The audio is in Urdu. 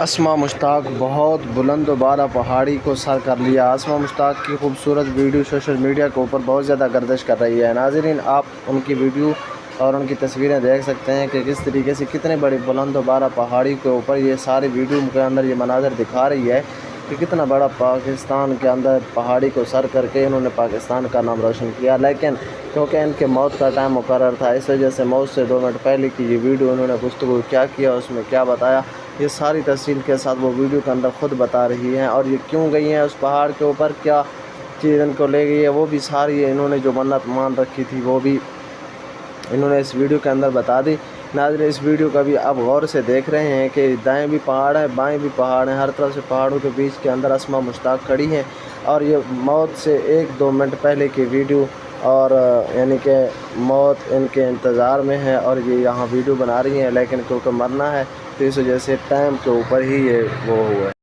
اسما مشتاق بہت بلند و بالا پہاڑی کو سر کر لیا۔ اسما مشتاق کی خوبصورت ویڈیو سوشل میڈیا کے اوپر بہت زیادہ گردش کر رہی ہے۔ ناظرین، آپ ان کی ویڈیو اور ان کی تصویریں دیکھ سکتے ہیں کہ کس طریقے سے کتنے بڑی بلند و بالا پہاڑی کے اوپر یہ ساری ویڈیو کے اندر یہ مناظر دکھا رہی ہے کہ کتنا بڑا پاکستان کے اندر پہاڑی کو سر کر کے انہوں نے پاکستان کا نام روشن کیا۔ لیکن کیونکہ ان کے موت کا ٹائم مقرر تھا، اس وجہ سے موت سے 2 منٹ پہلے کی یہ ویڈیو انہوں نے گفتگو کیا کیا، اس میں کیا بتایا، یہ ساری تفصیل کے ساتھ وہ ویڈیو کے اندر خود بتا رہی ہیں۔ اور یہ کیوں گئی ہیں اس پہاڑ کے اوپر، کیا چیز ان کو لے گئی ہے، وہ بھی ساری انہوں نے جو منت مان رکھی تھی وہ بھی انہوں نے اس ویڈیو کے اندر بتا دی۔ ناظرین، اس ویڈیو کا بھی آپ غور سے دیکھ رہے ہیں کہ دائیں بھی پہاڑ ہیں، بائیں بھی پہاڑ ہیں، ہر طرف سے پہاڑوں کے بیچ کے اندر اسما مشتاق کھڑی ہیں اور یہ موت سے 1-2 منٹ پہلے کی ویڈیو، اور یعنی کہ موت ان کے انتظار میں ہے اور یہ یہاں ویڈیو بنا رہی ہیں، لیکن کیونکہ مرنا ہے تو اس وجہ سے ٹائم کے اوپر ہی یہ وہ ہوا ہے۔